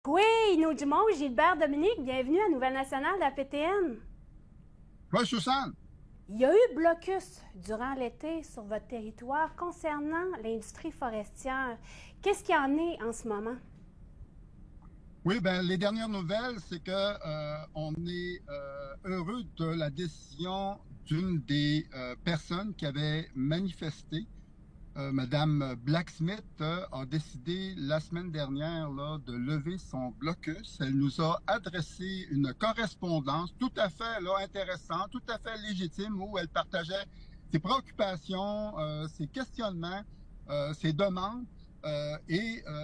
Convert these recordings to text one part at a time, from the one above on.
Oui, nous Dumont, Gilbert Dominique, bienvenue à Nouvelle Nationale de la PTN. Oui, Susan. Il y a eu blocus durant l'été sur votre territoire concernant l'industrie forestière. Qu'est-ce qu'il y en est en ce moment? Oui, ben les dernières nouvelles, c'est que on est heureux de la décision d'une des personnes qui avait manifesté. Madame Blacksmith a décidé la semaine dernière là, de lever son blocus. Elle nous a adressé une correspondance tout à fait là, intéressante, tout à fait légitime, où elle partageait ses préoccupations, ses questionnements, ses demandes.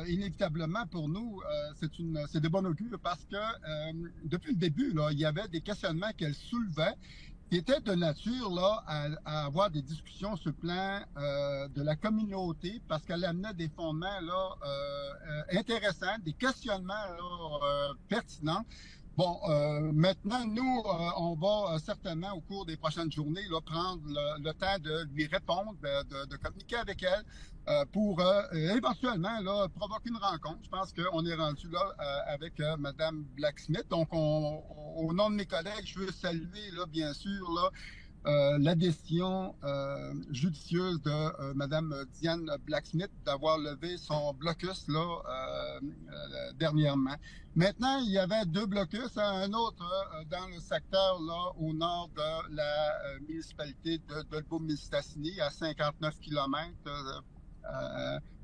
Inévitablement pour nous, c'est de bon augure parce que depuis le début, là, il y avait des questionnements qu'elle soulevait qui était de nature là à avoir des discussions sur le plan de la communauté parce qu'elle amenait des fondements là intéressants, des questionnements là, pertinents. Bon, maintenant, nous, on va certainement, au cours des prochaines journées, là, prendre le temps de lui répondre, de communiquer avec elle pour éventuellement là, provoquer une rencontre. Je pense qu'on est rendu là avec Madame Blacksmith. Donc, au nom de mes collègues, je veux saluer, là, bien sûr, là, la décision judicieuse de Madame Diane Blacksmith d'avoir levé son blocus là dernièrement. Maintenant, il y avait deux blocus, un autre dans le secteur là au nord de la municipalité de Dolbeau-Mistassini, à 59 kilomètres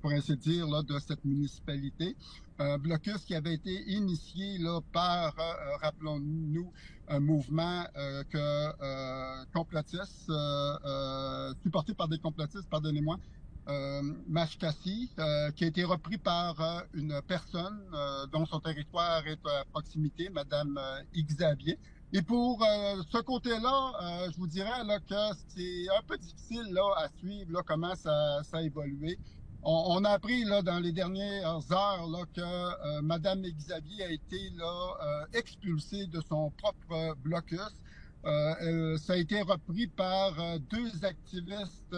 pour ainsi dire, là, de cette municipalité. Un blocus qui avait été initié là, par, rappelons-nous, un mouvement complotiste, supporté par des complotistes, pardonnez-moi, Mashkasi, qui a été repris par une personne dont son territoire est à proximité, Madame Xavier. Et pour ce côté-là, je vous dirais là, que c'est un peu difficile là, à suivre là, comment ça a évolué. On a appris là, dans les dernières heures là, que Madame Xavier a été là, expulsée de son propre blocus. Ça a été repris par deux activistes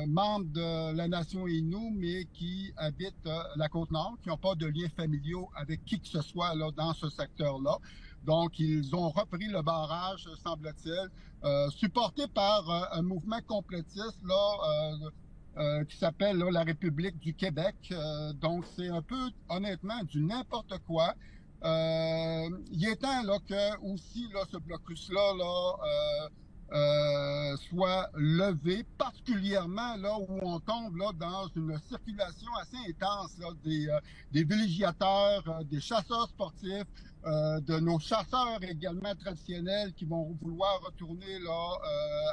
membres de la nation Innu, mais qui habitent la Côte-Nord, qui n'ont pas de liens familiaux avec qui que ce soit là, dans ce secteur-là. Donc, ils ont repris le barrage, semble-t-il, supporté par un mouvement complotiste là, qui s'appelle là, la République du Québec. Donc, c'est un peu, honnêtement, du n'importe quoi. Il est temps là, que aussi là, ce blocus-là soit levé, particulièrement là où on tombe là dans une circulation assez intense là, des villégiateurs, des chasseurs sportifs, de nos chasseurs également traditionnels qui vont vouloir retourner là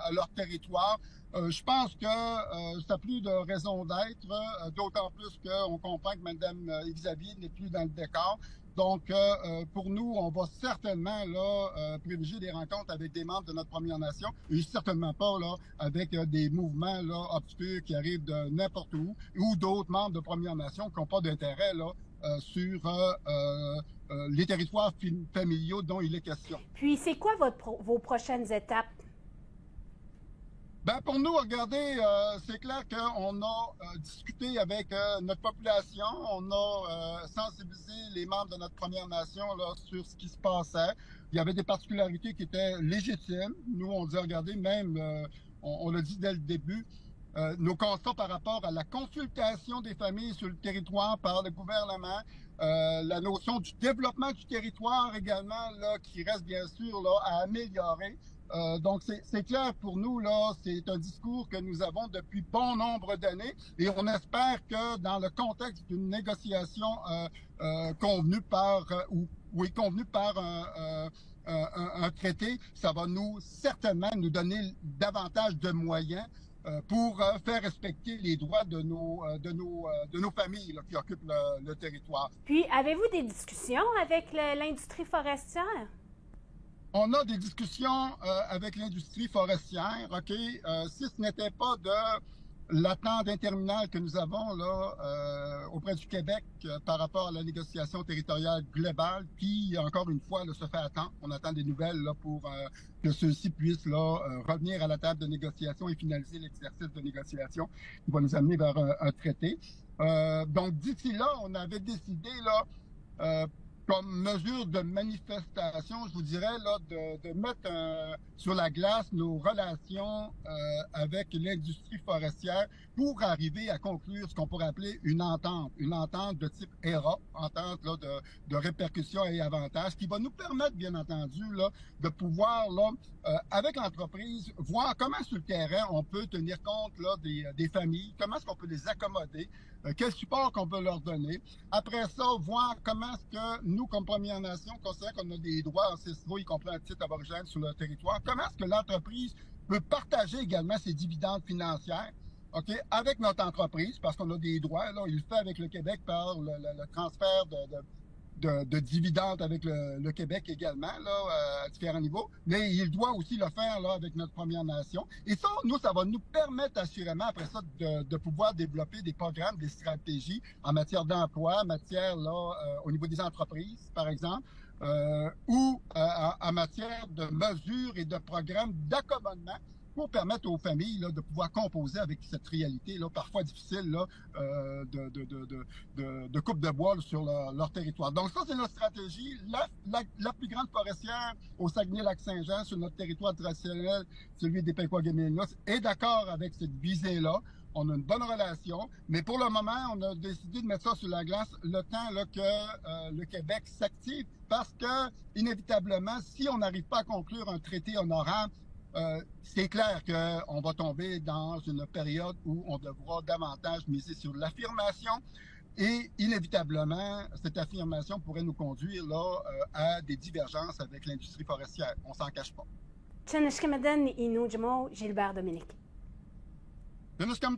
à leur territoire. Je pense que ça n'a plus de raison d'être, d'autant plus qu'on comprend que Mme Xavier n'est plus dans le décor. Donc, pour nous, on va certainement là privilégier des rencontres avec des membres de notre Première Nation et certainement pas là avec des mouvements là obscurs qui arrivent de n'importe où ou d'autres membres de Première Nation qui n'ont pas d'intérêt là sur les territoires familiaux dont il est question. Puis, c'est quoi vos prochaines étapes? Ben pour nous, regardez, c'est clair qu'on a discuté avec notre population, on a sensibilisé les membres de notre Première Nation là, sur ce qui se passait. Il y avait des particularités qui étaient légitimes. Nous, on dit, regardez, même, on l'a dit dès le début, nos constats par rapport à la consultation des familles sur le territoire par le gouvernement, la notion du développement du territoire également, là, qui reste bien sûr là, à améliorer. Donc, c'est clair pour nous, là, c'est un discours que nous avons depuis bon nombre d'années et on espère que dans le contexte d'une négociation convenue par, ou oui, convenue par un traité, ça va nous certainement nous donner davantage de moyens pour faire respecter les droits de nos familles là, qui occupent le territoire. Puis, avez-vous des discussions avec l'industrie forestière? On a des discussions avec l'industrie forestière, OK? Si ce n'était pas de l'attente interminable que nous avons là auprès du Québec par rapport à la négociation territoriale globale, qui, encore une fois, là, se fait attendre. On attend des nouvelles là, pour que ceux-ci puissent là, revenir à la table de négociation et finaliser l'exercice de négociation qui va nous amener vers un traité. Donc, d'ici là, on avait décidé là comme mesure de manifestation, je vous dirais, là, de mettre sur la glace nos relations avec l'industrie forestière pour arriver à conclure ce qu'on pourrait appeler une entente de type ERA, entente là, de répercussions et avantages, qui va nous permettre, bien entendu, là, de pouvoir, là, avec l'entreprise, voir comment sur le terrain on peut tenir compte là, des familles, comment est-ce qu'on peut les accommoder, quel support qu'on peut leur donner. Après ça, voir comment est-ce que nous, comme Première Nation, considérant qu'on a des droits ancestraux, y compris un titre aborigène sur le territoire, comment est-ce que l'entreprise peut partager également ses dividendes financières, OK, avec notre entreprise, parce qu'on a des droits. Là, il le fait avec le Québec par le transfert de dividendes avec le Québec également, là, à différents niveaux, mais il doit aussi le faire là, avec notre Première Nation. Et ça, nous, ça va nous permettre assurément, après ça, de pouvoir développer des programmes, des stratégies en matière d'emploi, en matière là, au niveau des entreprises, par exemple, ou en matière de mesures et de programmes d'accommodement pour permettre aux familles là, de pouvoir composer avec cette réalité là, parfois difficile là, de coupe de bois là, sur leur territoire. Donc ça, c'est notre stratégie. La plus grande forestière au Saguenay-Lac-Saint-Jean sur notre territoire traditionnel, celui des Pequot-Guéménos, est d'accord avec cette visée-là. On a une bonne relation, mais pour le moment, on a décidé de mettre ça sur la glace le temps là, que le Québec s'active parce que, inévitablement, si on n'arrive pas à conclure un traité honorable, c'est clair qu'on va tomber dans une période où on devra davantage miser sur l'affirmation et inévitablement, cette affirmation pourrait nous conduire là, à des divergences avec l'industrie forestière. On s'en cache pas. Gilbert Dominique. Tenus comme